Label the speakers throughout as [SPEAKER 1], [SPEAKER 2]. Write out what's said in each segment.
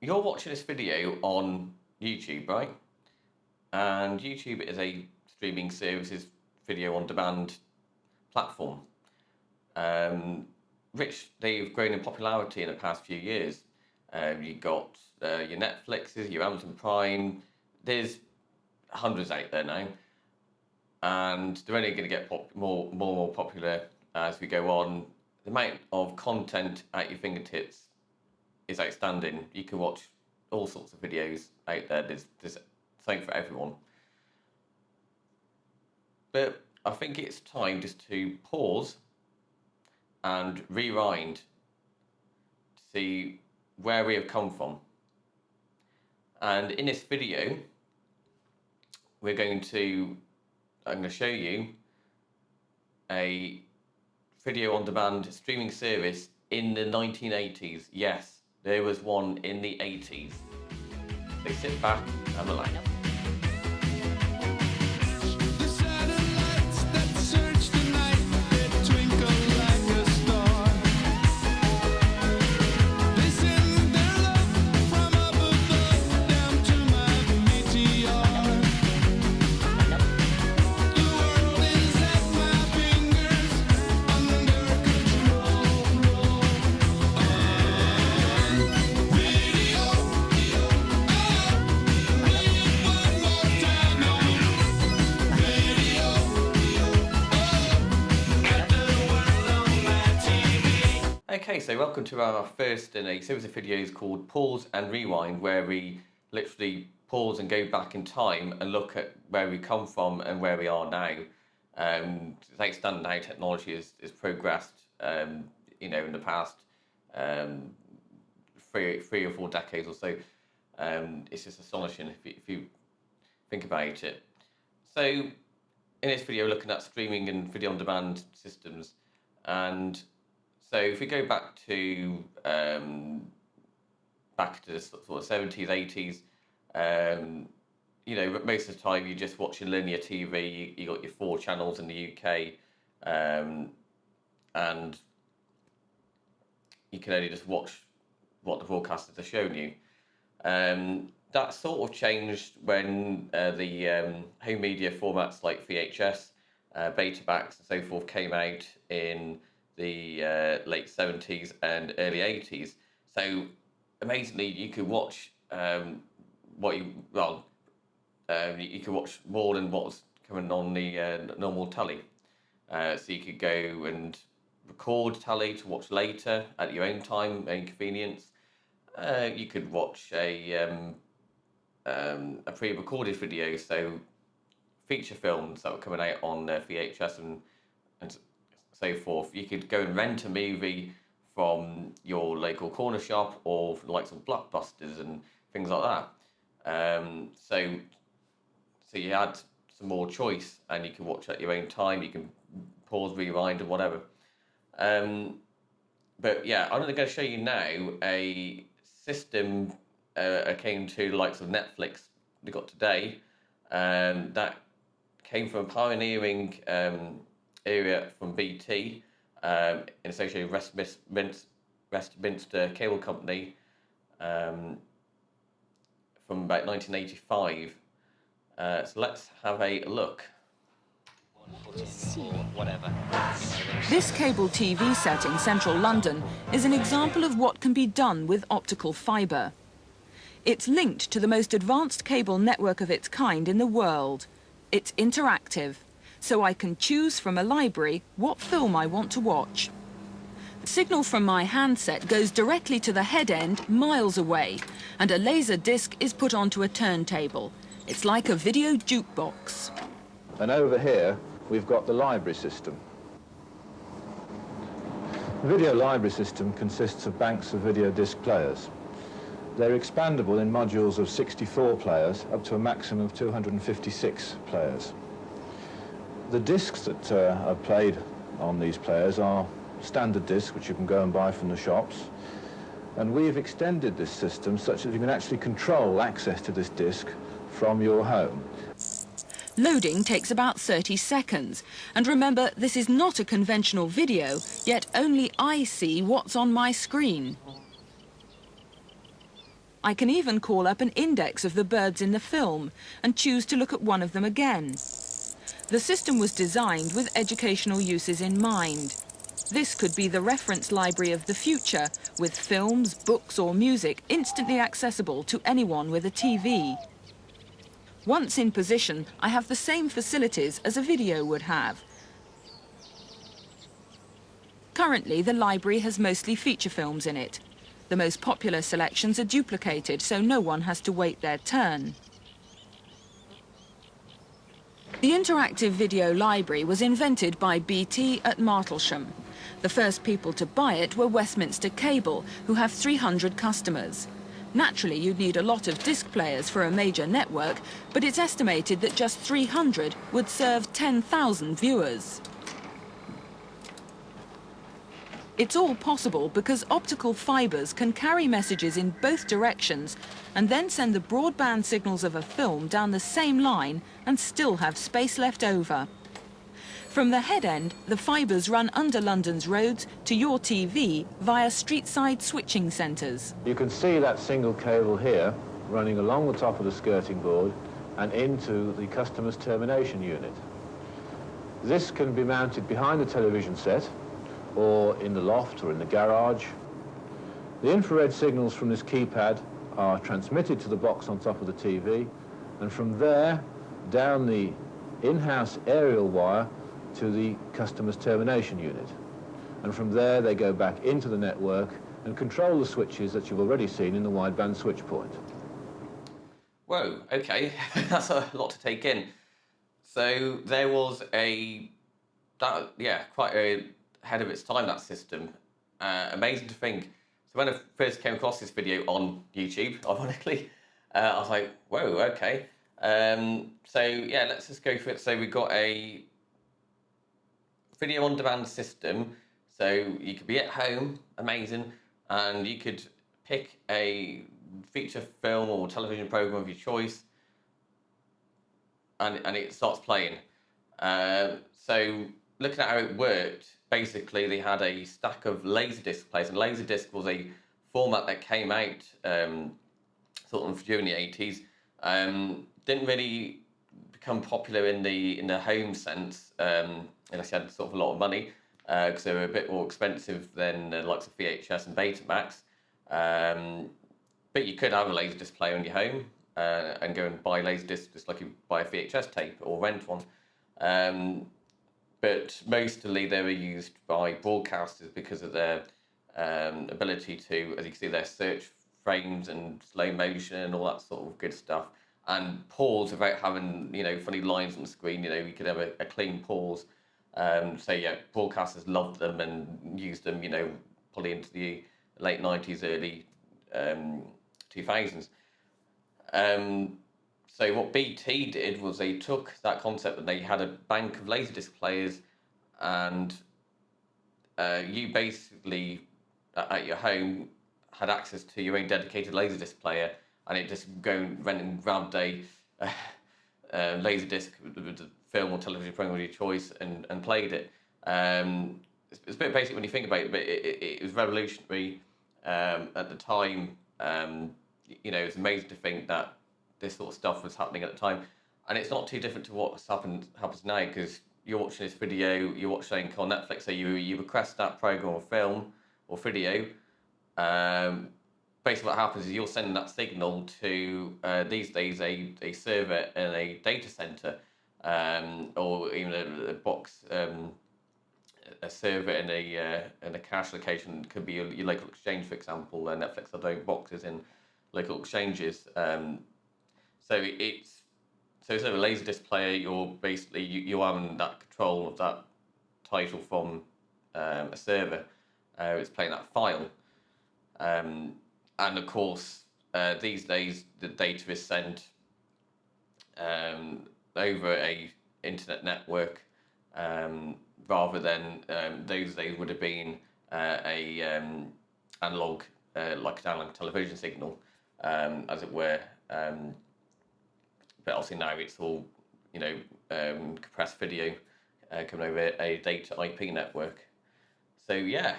[SPEAKER 1] you're watching this video on YouTube, right? And YouTube is a streaming services video on demand platform. Which they've grown in popularity in the past few years. You've got your Netflixes, your Amazon Prime. There's hundreds out there now, and they're only going to get more and more popular as we go on. The amount of content at your fingertips is outstanding. You can watch all sorts of videos out there. There's something for everyone. But I think it's time just to pause and rewind to see where we have come from. And in this video, I'm going to show you a video on demand streaming service in the 1980s. Yes, there was one in the 80s. So sit back and relax. Okay, so welcome to our first in a series of videos called Pause and Rewind, where we literally pause and go back in time and look at where we come from and where we are now. It's outstanding how technology has progressed, in the past 3 or 4 decades or so. It's just astonishing if you think about it. So in this video, looking at streaming and video on demand systems, and so if we go back to the sort of 70s, 80s, most of the time you're just watching linear TV. You got your 4 channels in the UK, and you can only just watch what the broadcasters are showing you. That sort of changed when the home media formats like VHS, Betamax, and so forth came out in the late 70s and early 80s. So amazingly, you could watch you could watch more than what was coming on the normal telly. So you could go and record telly to watch later at your own time and convenience. You could watch a pre-recorded video, so feature films that were coming out on VHS and so forth. You could go and rent a movie from your local corner shop or from the likes of Blockbusters and things like that. So you had some more choice, and you can watch at your own time. You can pause, rewind, and whatever. But yeah, I'm going to show you now a system akin to the likes of Netflix we got today, that came from a pioneering area from BT, in association with Westminster Cable Company, from about 1985. So let's have a look.
[SPEAKER 2] This cable TV set in central London is an example of what can be done with optical fibre. It's linked to the most advanced cable network of its kind in the world. It's interactive, so I can choose from a library what film I want to watch. The signal from my handset goes directly to the head end miles away, and a laser disc is put onto a turntable. It's like a video jukebox.
[SPEAKER 3] And over here, we've got the library system. The video library system consists of banks of video disc players. They're expandable in modules of 64 players up to a maximum of 256 players. The discs that are played on these players are standard discs, which you can go and buy from the shops. And we've extended this system such that you can actually control access to this disc from your home.
[SPEAKER 2] Loading takes about 30 seconds. And remember, this is not a conventional video, yet only I see what's on my screen. I can even call up an index of the birds in the film and choose to look at one of them again. The system was designed with educational uses in mind. This could be the reference library of the future, with films, books or music instantly accessible to anyone with a TV. Once in position, I have the same facilities as a video would have. Currently, the library has mostly feature films in it. The most popular selections are duplicated, so no one has to wait their turn. The interactive video library was invented by BT at Martlesham. The first people to buy it were Westminster Cable, who have 300 customers. Naturally, you'd need a lot of disc players for a major network, but it's estimated that just 300 would serve 10,000 viewers. It's all possible because optical fibres can carry messages in both directions and then send the broadband signals of a film down the same line and still have space left over. From the head end, the fibres run under London's roads to your TV via street-side switching centres.
[SPEAKER 3] You can see that single cable here running along the top of the skirting board and into the customer's termination unit. This can be mounted behind the television set or in the loft or in the garage. The infrared signals from this keypad are transmitted to the box on top of the TV, and from there down the in-house aerial wire to the customer's termination unit. And from there they go back into the network and control the switches that you've already seen in the wideband switch point.
[SPEAKER 1] Whoa, okay, that's a lot to take in. So there was quite a ahead of its time, that system. Amazing to think. So when I first came across this video on YouTube, ironically, I was like, whoa, okay. So yeah, let's just go for it. So we've got a video on demand system. So you could be at home, amazing, and you could pick a feature film or television program of your choice, and it starts playing. So looking at how it worked, basically they had a stack of Laserdisc players, and Laserdisc was a format that came out sort of during the 80s. Didn't really become popular in the home sense, unless you had sort of a lot of money, because they were a bit more expensive than the likes of VHS and Betamax. But you could have a Laserdisc player in your home and go and buy Laserdisc just like you buy a VHS tape or rent one. But mostly they were used by broadcasters because of their ability to, as you can see, their search frames and slow motion and all that sort of good stuff. And pause without having, funny lines on the screen. You could have a clean pause. So yeah, broadcasters loved them and used them, probably into the late 90s, early 2000s. So what BT did was they took that concept and they had a bank of Laserdisc players, and you basically at your home had access to your own dedicated Laserdisc player, and it just went and grabbed a Laserdisc with the film or television program of your choice and played it. It's a bit basic when you think about it, but it was revolutionary at the time. It's amazing to think that this sort of stuff was happening at the time, and it's not too different to what happens now, because you're watching this video, you're watching on Netflix, so you request that program or film or video. Basically what happens is you're sending that signal to these days a server in a data center, or even a box, a server in a cache location. It could be your local exchange, for example. Netflix have their own boxes in local exchanges. So it's a Laserdisc player. You're basically you're having that control of that title from a server. It's playing that file, and of course these days the data is sent over a internet network, rather than those days would have been a analog, like an analog television signal, as it were. But obviously now it's all, compressed video coming over a data IP network. So yeah,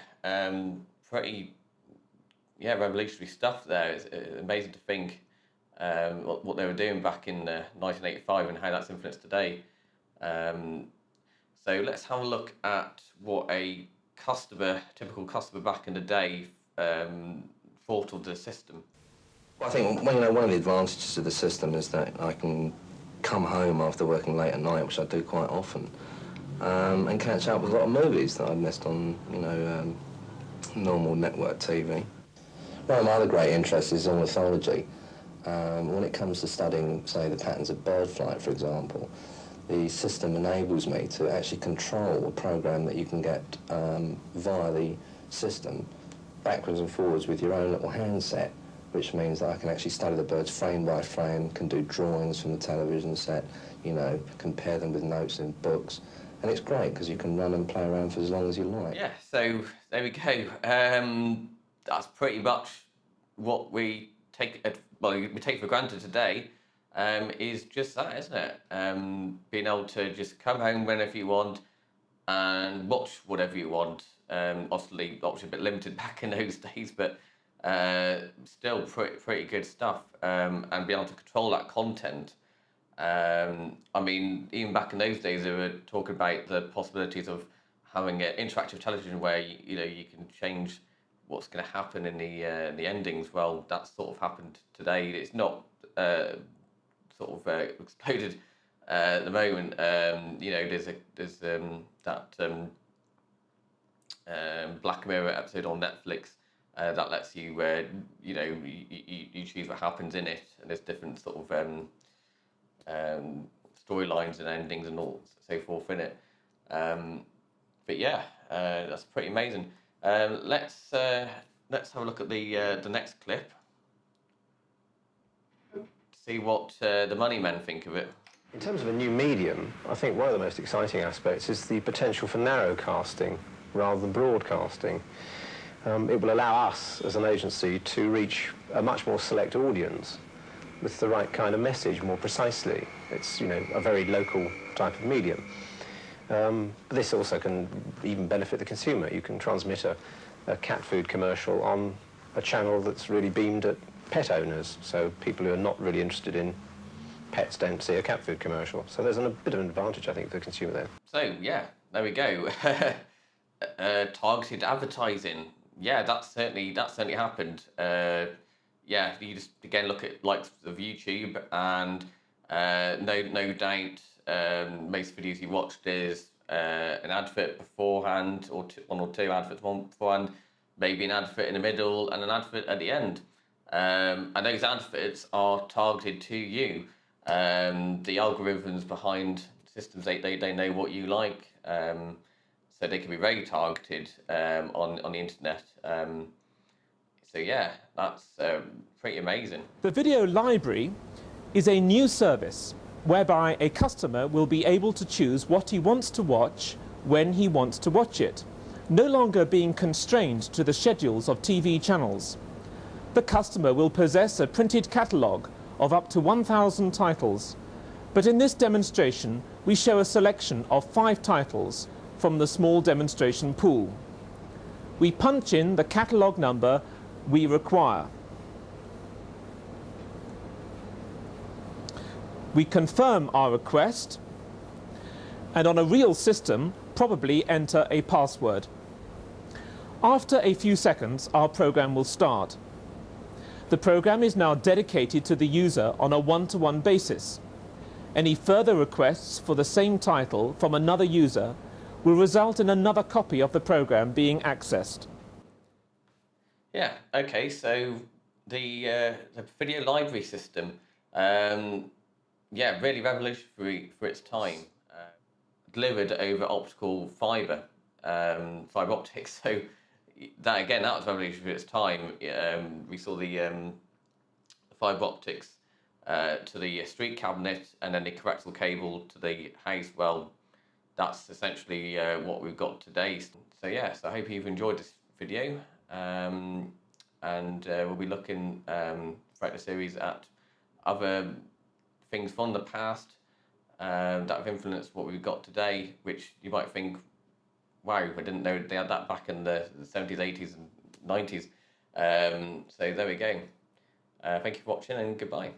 [SPEAKER 1] pretty yeah, revolutionary stuff there. It's amazing to think what they were doing back in 1985 and how that's influenced today. Um, so let's have a look at what a typical customer back in the day, thought of the system.
[SPEAKER 4] I think one of the advantages of the system is that I can come home after working late at night, which I do quite often, and catch up with a lot of movies that I've missed on, normal network TV. One of my other great interests is ornithology. When it comes to studying, say, the patterns of bird flight, for example, the system enables me to actually control a program that you can get via the system, backwards and forwards with your own little handset, which means that I can actually study the birds frame by frame, can do drawings from the television set, compare them with notes in books. And it's great because you can run and play around for as long as you like.
[SPEAKER 1] Yeah, so there we go. That's pretty much what we take for granted today. Is just that, isn't it? Being able to just come home whenever you want and watch whatever you want. Obviously a bit limited back in those days, but still pretty good stuff. And be able to control that content. I mean, even back in those days, they were talking about the possibilities of having an interactive television where you can change what's going to happen in the endings. Well, that's sort of happened today. It's not exploded at the moment. There's that Black Mirror episode on Netflix that lets you you choose what happens in it, and there's different sort of storylines and endings and all so forth in it. But yeah, that's pretty amazing. Let's have a look at the next clip. See what the money men think of it.
[SPEAKER 5] In terms of a new medium, I think one of the most exciting aspects is the potential for narrowcasting rather than broadcasting. It will allow us as an agency to reach a much more select audience with the right kind of message more precisely. It's, a very local type of medium. This also can even benefit the consumer. You can transmit a cat food commercial on a channel that's really beamed at pet owners, so people who are not really interested in pets don't see a cat food commercial. So there's a bit of an advantage, I think, for the consumer there.
[SPEAKER 1] So, yeah, there we go. Targeted advertising. Yeah, that certainly happened. You just, again, look at likes of YouTube, and no doubt most videos you watched is an advert beforehand, or one or two adverts beforehand, maybe an advert in the middle and an advert at the end. And those adverts are targeted to you. The algorithms behind systems, they know what you like, so they can be very targeted on the internet. So yeah, that's pretty amazing.
[SPEAKER 6] The video library is a new service whereby a customer will be able to choose what he wants to watch when he wants to watch it, no longer being constrained to the schedules of TV channels. The customer will possess a printed catalogue of up to 1,000 titles, but in this demonstration we show a selection of 5 titles from the small demonstration pool. We punch in the catalogue number we require. We confirm our request, and on a real system probably enter a password. After a few seconds our program will start. The program is now dedicated to the user on a one-to-one basis. Any further requests for the same title from another user will result in another copy of the program being accessed.
[SPEAKER 1] Yeah, okay, so the video library system, really revolutionary for its time. Delivered over optical fibre optics, so that was revolutionary for its time. We saw the fibre optics to the street cabinet, and then the coaxial cable to the house. Well, that's essentially what we've got today. So yes, I hope you've enjoyed this video, and we'll be looking throughout the series at other things from the past that have influenced what we've got today, which you might think, wow, I didn't know they had that back in the 70s, 80s and 90s. So there we go. Thank you for watching and goodbye.